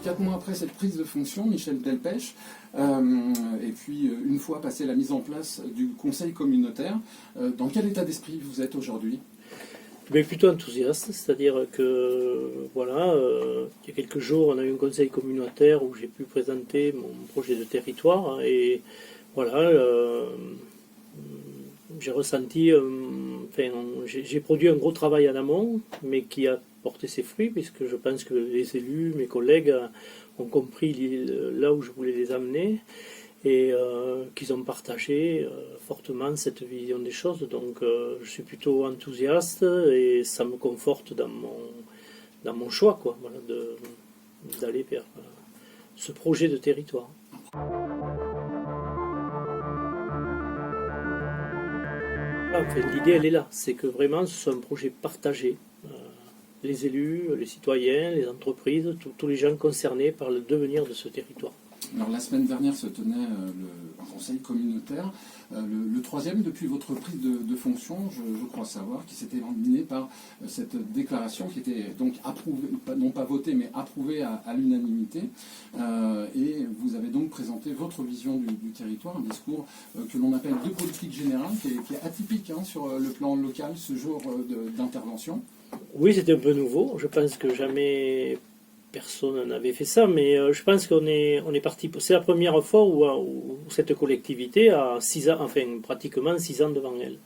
4 mois après cette prise de fonction, Michel Delpech, et puis une fois passé la mise en place du conseil communautaire, dans quel état d'esprit vous êtes aujourd'hui ? Mais plutôt enthousiaste, c'est-à-dire que voilà, il y a quelques jours on a eu un conseil communautaire où j'ai pu présenter mon projet de territoire et voilà, j'ai ressenti, j'ai produit un gros travail en amont, mais qui a porté ses fruits puisque je pense que les élus, mes collègues ont compris là où je voulais les amener et qu'ils ont partagé fortement cette vision des choses. Donc je suis plutôt enthousiaste et ça me conforte dans mon choix, quoi, voilà, d'aller vers ce projet de territoire. Enfin, l'idée, elle est là, c'est que vraiment ce soit un projet partagé. Les élus, les citoyens, les entreprises, tous les gens concernés par le devenir de ce territoire. Alors la semaine dernière se tenait un conseil communautaire, le troisième depuis votre prise de fonction, je crois savoir, qui s'était terminé par cette déclaration qui était donc approuvée, non pas votée, mais approuvée à l'unanimité. Et vous avez donc présenté votre vision du territoire, un discours que l'on appelle de politique générale, qui est atypique sur le plan local, ce jour d'intervention. Oui, c'était un peu nouveau. Je pense que jamais personne n'avait fait ça, mais je pense qu'on est parti. C'est la première fois où cette collectivité a 6 ans, enfin pratiquement 6 ans devant elle.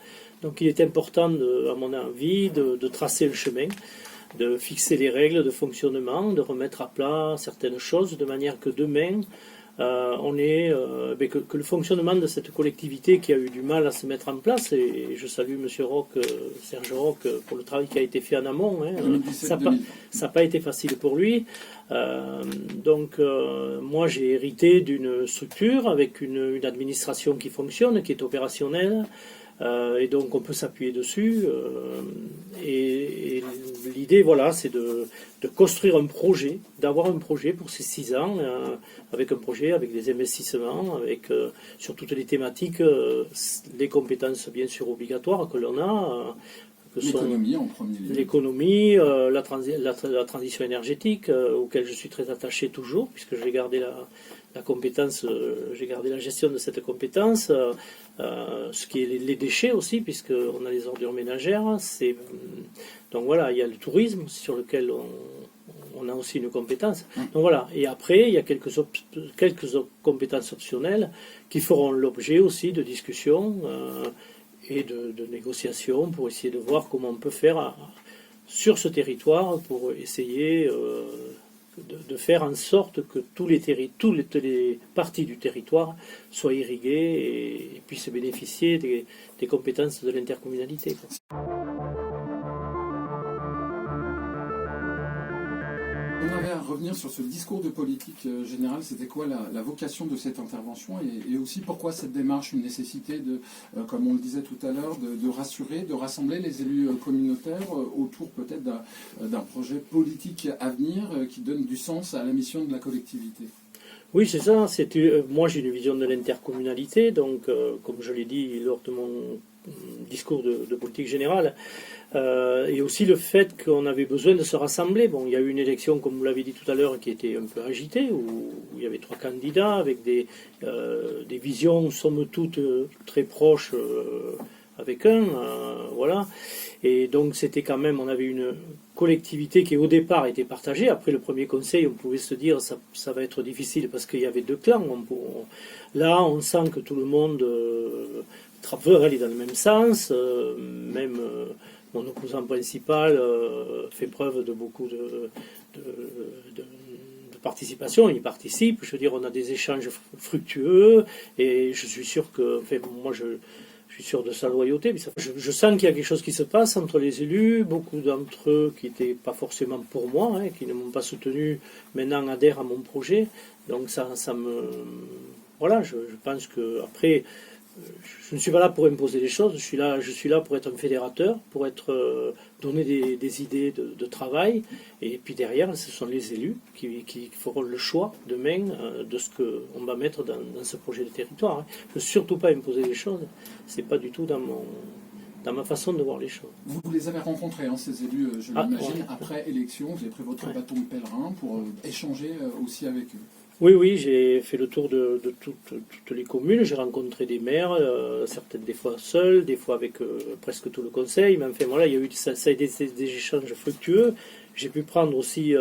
Donc il est important, à mon avis, de tracer le chemin, de fixer les règles de fonctionnement, de remettre à plat certaines choses, de manière que demain, que le fonctionnement de cette collectivité qui a eu du mal à se mettre en place, et je salue M. Serge Roch, pour le travail qui a été fait en amont, ça n'a pas été facile pour lui. Moi j'ai hérité d'une structure avec une administration qui fonctionne, qui est opérationnelle, et donc on peut s'appuyer dessus. Et l'idée, voilà, c'est de construire un projet, d'avoir un projet pour ces 6 ans, avec un projet, avec des investissements, avec sur toutes les thématiques, les compétences bien sûr obligatoires que l'on a. L'économie en premier lieu. L'économie, la transition énergétique, auquel je suis très attaché toujours, puisque j'ai gardé la compétence, j'ai gardé la gestion de cette compétence, ce qui est les déchets aussi, puisqu'on a les ordures ménagères. Donc voilà, il y a le tourisme sur lequel on a aussi une compétence. Donc voilà, et après, il y a quelques compétences optionnelles qui feront l'objet aussi de discussions et de négociations pour essayer de voir comment on peut faire sur ce territoire pour essayer de faire en sorte que toutes les parties du territoire soient irriguées et puissent bénéficier des compétences de l'intercommunalité. On avait à revenir sur ce discours de politique générale. C'était quoi la vocation de cette intervention et aussi pourquoi cette démarche, une nécessité de, comme on le disait tout à l'heure, de rassurer, de rassembler les élus communautaires autour peut-être d'un projet politique à venir qui donne du sens à la mission de la collectivité. Oui, c'est ça. Moi, j'ai une vision de l'intercommunalité, donc comme je l'ai dit lors de mon discours de politique générale, et aussi le fait qu'on avait besoin de se rassembler. Bon, il y a eu une élection, comme vous l'avez dit tout à l'heure, qui était un peu agitée, où il y avait 3 candidats avec des visions, somme toute, très proches avec voilà. Et donc c'était quand même, on avait une collectivité qui au départ était partagée. Après le premier conseil, on pouvait se dire ça va être difficile parce qu'il y avait 2 clans. Là, on sent que tout le monde veut aller dans le même sens, même mon opposant principal fait preuve de beaucoup de participation, il participe, je veux dire, on a des échanges fructueux, et je suis sûr que, moi je suis sûr de sa loyauté, mais je sens qu'il y a quelque chose qui se passe entre les élus, beaucoup d'entre eux qui n'étaient pas forcément pour moi, qui ne m'ont pas soutenu, maintenant adhèrent à mon projet, donc ça me... Voilà, je pense que après, je ne suis pas là pour imposer les choses, je suis là pour être un fédérateur, pour donner des idées de travail, et puis derrière, ce sont les élus qui feront le choix demain de ce qu'on va mettre dans ce projet de territoire. Je ne veux surtout pas imposer les choses, c'est pas du tout dans dans ma façon de voir les choses. Vous les avez rencontrés, hein, ces élus, je l'imagine, ouais. après élection, vous avez pris votre bâton de pèlerin pour échanger aussi avec eux. Oui, j'ai fait le tour de toutes les communes, j'ai rencontré des maires, certaines des fois seuls, des fois avec presque tout le conseil, mais enfin voilà, il y a eu ça a été des échanges fructueux. J'ai pu prendre aussi,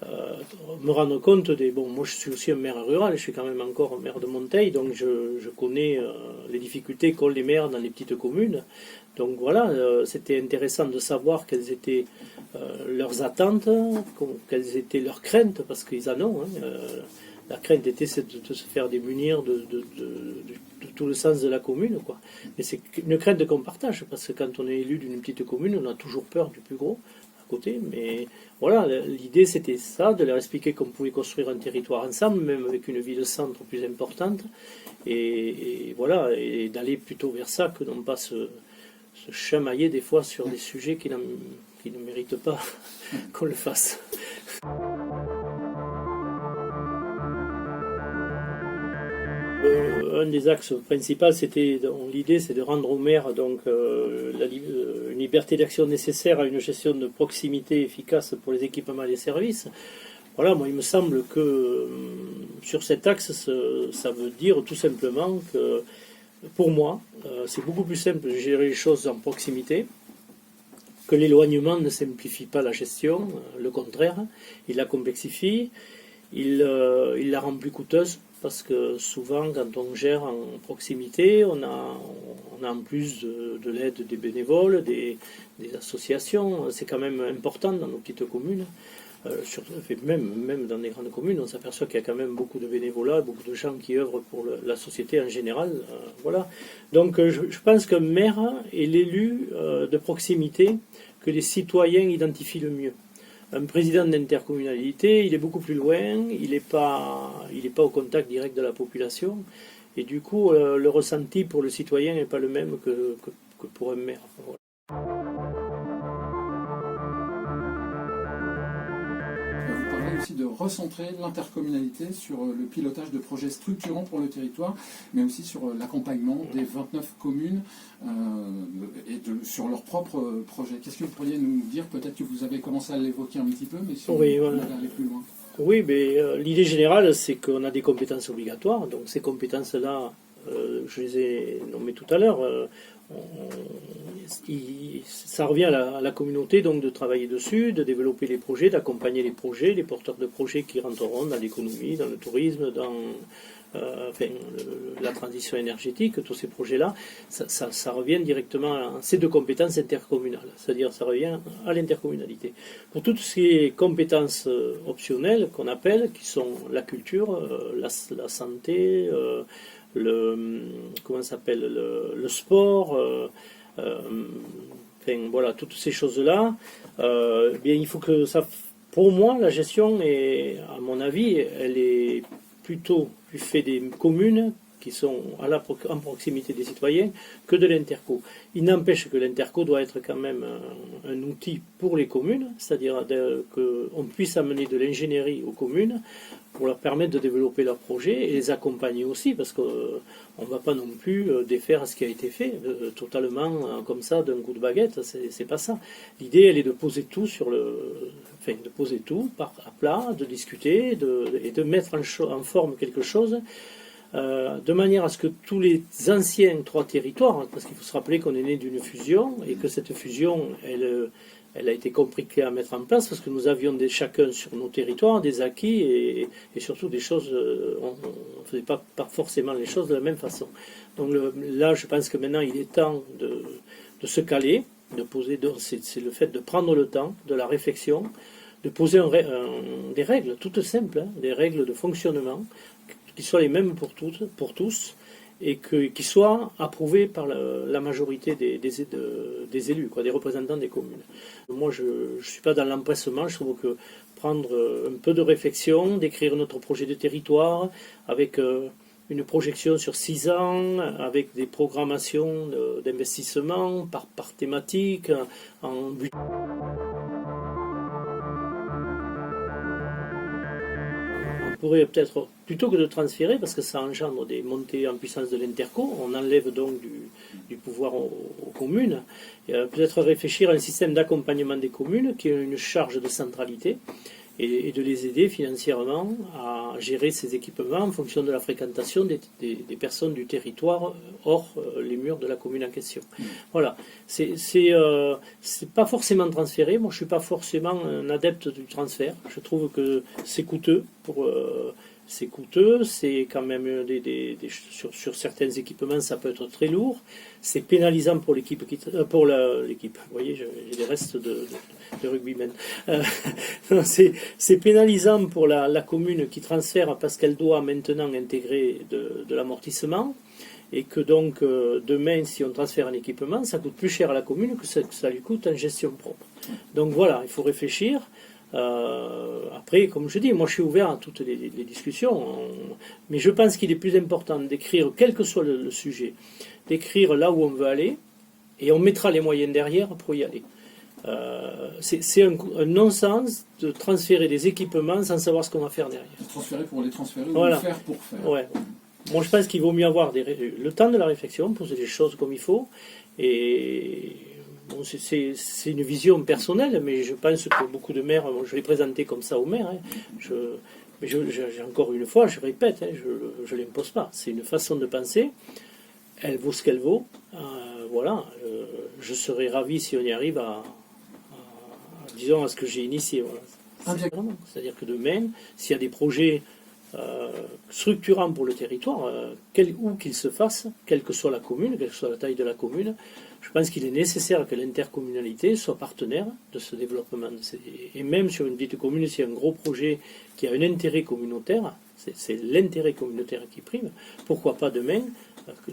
me rendre compte bon, moi je suis aussi un maire rural, je suis quand même encore un maire de Monteil, donc je connais les difficultés qu'ont les maires dans les petites communes. Donc voilà, c'était intéressant de savoir quelles étaient leurs attentes, quelles étaient leurs craintes, parce qu'ils en ont. La crainte était de se faire démunir de tout le sens de la commune, quoi. Mais c'est une crainte qu'on partage, parce que quand on est élu d'une petite commune, on a toujours peur du plus gros à côté. Mais voilà, l'idée c'était ça, de leur expliquer qu'on pouvait construire un territoire ensemble, même avec une ville-centre plus importante, et voilà, et d'aller plutôt vers ça que non pas se chamailler des fois sur des sujets qui ne méritent pas qu'on le fasse. Un des axes principaux, l'idée, c'est de rendre aux maires donc, une liberté d'action nécessaire à une gestion de proximité efficace pour les équipements et les services. Voilà, moi, il me semble que sur cet axe, ça veut dire tout simplement que, pour moi, c'est beaucoup plus simple de gérer les choses en proximité, que l'éloignement ne simplifie pas la gestion, le contraire, il la complexifie, il la rend plus coûteuse, parce que souvent, quand on gère en proximité, on a en plus de l'aide des bénévoles, des associations, c'est quand même important dans nos petites communes. Même dans les grandes communes, on s'aperçoit qu'il y a quand même beaucoup de bénévolat, beaucoup de gens qui œuvrent pour la société en général. Voilà. Donc je pense qu'un maire est l'élu de proximité que les citoyens identifient le mieux. Un président d'intercommunalité, il est beaucoup plus loin, il n'est pas au contact direct de la population, et du coup, le ressenti pour le citoyen n'est pas le même que pour un maire. Voilà. Vous parlez aussi de recentrer l'intercommunalité sur le pilotage de projets structurants pour le territoire, mais aussi sur l'accompagnement des 29 communes sur leurs propres projets. Qu'est-ce que vous pourriez nous dire? Peut-être que vous avez commencé à l'évoquer un petit peu, mais si oui, vous voilà. voulez aller plus loin. Oui, mais l'idée générale, c'est qu'on a des compétences obligatoires. Donc ces compétences-là, je les ai nommées tout à l'heure. Ça revient à la communauté donc de travailler dessus, de développer les projets, d'accompagner les projets, les porteurs de projets qui rentreront dans l'économie, dans le tourisme, dans la transition énergétique, tous ces projets-là, ça revient directement à ces deux compétences intercommunales, c'est-à-dire ça revient à l'intercommunalité. Pour toutes ces compétences optionnelles qu'on appelle, qui sont la culture, la santé, le sport, voilà, toutes ces choses-là, bien il faut que ça. Pour moi, la gestion est, à mon avis, elle est plutôt du fait des communes qui sont en proximité des citoyens que de l'interco. Il n'empêche que l'interco doit être quand même un outil pour les communes, c'est-à-dire qu'on puisse amener de l'ingénierie aux communes pour leur permettre de développer leurs projets et les accompagner aussi, parce qu'on ne va pas non plus défaire ce qui a été fait totalement comme ça d'un coup de baguette, c'est pas ça. L'idée, elle est de poser tout de poser tout à plat, de discuter et de mettre en forme quelque chose de manière à ce que tous les anciens 3 territoires, parce qu'il faut se rappeler qu'on est né d'une fusion et que cette fusion, elle a été compliquée à mettre en place parce que nous avions chacun sur nos territoires des acquis et surtout des choses, on ne faisait pas forcément les choses de la même façon. Donc là, je pense que maintenant, il est temps de se caler, de poser, c'est le fait de prendre le temps, de la réflexion, de poser des règles toutes simples, des règles de fonctionnement, qui soient les mêmes pour tous, et qui soient approuvés par la majorité des élus, des représentants des communes. Moi, je ne suis pas dans l'empressement, je trouve que prendre un peu de réflexion, d'écrire notre projet de territoire, avec une projection sur 6 ans, avec des programmations d'investissement par thématique, en budget. pourrais peut-être, plutôt que de transférer, parce que ça engendre des montées en puissance de l'Interco, on enlève donc du pouvoir aux communes, peut-être réfléchir à un système d'accompagnement des communes qui a une charge de centralité, et de les aider financièrement à gérer ces équipements en fonction de la fréquentation des personnes du territoire hors les murs de la commune en question. Voilà, c'est pas forcément transféré. Moi, je suis pas forcément un adepte du transfert. Je trouve que c'est coûteux c'est quand même sur certains équipements ça peut être très lourd, c'est pénalisant pour l'équipe pour l'équipe. Vous voyez, j'ai des restes de rugbymen. C'est pénalisant pour la commune qui transfère parce qu'elle doit maintenant intégrer de l'amortissement. Et que donc demain, si on transfère un équipement, ça coûte plus cher à la commune que ça lui coûte en gestion propre. Donc voilà, il faut réfléchir. Après, comme je dis, moi je suis ouvert à toutes les discussions, mais je pense qu'il est plus important d'écrire, quel que soit le sujet, d'écrire là où on veut aller, et on mettra les moyens derrière pour y aller. C'est un non-sens de transférer des équipements sans savoir ce qu'on va faire derrière. Transférer pour les transférer voilà. ou faire pour faire. Ouais. Moi je pense qu'il vaut mieux avoir le temps de la réflexion, poser les choses comme il faut, et bon, c'est une vision personnelle, mais je pense que beaucoup de maires, je l'ai présenté comme ça aux maires, mais encore une fois, je répète, je ne l'impose pas. C'est une façon de penser, elle vaut ce qu'elle vaut. Voilà, je serais ravi si on y arrive disons, à ce que j'ai initié. Voilà. C'est-à-dire que demain, s'il y a des projets structurants pour le territoire, où qu'ils se fassent, quelle que soit la commune, quelle que soit la taille de la commune, je pense qu'il est nécessaire que l'intercommunalité soit partenaire de ce développement. Et même sur une petite commune, s'il y a un gros projet qui a un intérêt communautaire, c'est l'intérêt communautaire qui prime, pourquoi pas demain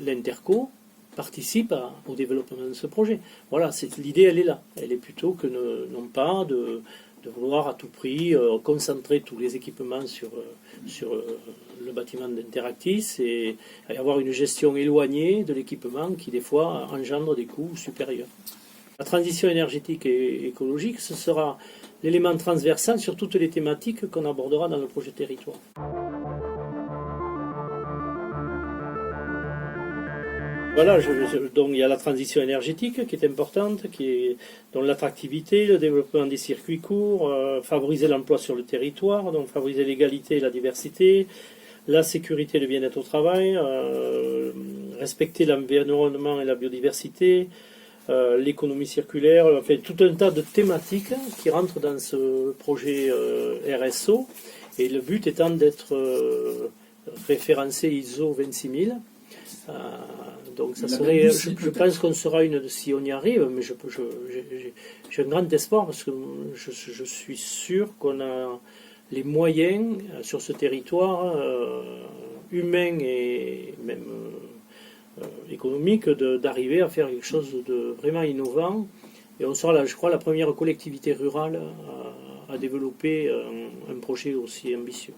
l'Interco participe au développement de ce projet. Voilà, l'idée elle est là. Elle est plutôt que non pas de vouloir à tout prix concentrer tous les équipements sur le bâtiment d'Interactis et avoir une gestion éloignée de l'équipement qui des fois engendre des coûts supérieurs. La transition énergétique et écologique, ce sera l'élément transversal sur toutes les thématiques qu'on abordera dans le projet territoire. Voilà, donc il y a la transition énergétique qui est importante, dont l'attractivité, le développement des circuits courts, favoriser l'emploi sur le territoire, donc favoriser l'égalité et la diversité, la sécurité et le bien-être au travail, respecter l'environnement et la biodiversité, l'économie circulaire, enfin tout un tas de thématiques qui rentrent dans ce projet RSO, et le but étant d'être référencé ISO 26000. Donc ça serait, je pense qu'on sera si on y arrive, mais j'ai un grand espoir parce que je suis sûr qu'on a les moyens sur ce territoire humain et même économique d'arriver à faire quelque chose de vraiment innovant. Et on sera là, je crois, la première collectivité rurale à développer un projet aussi ambitieux.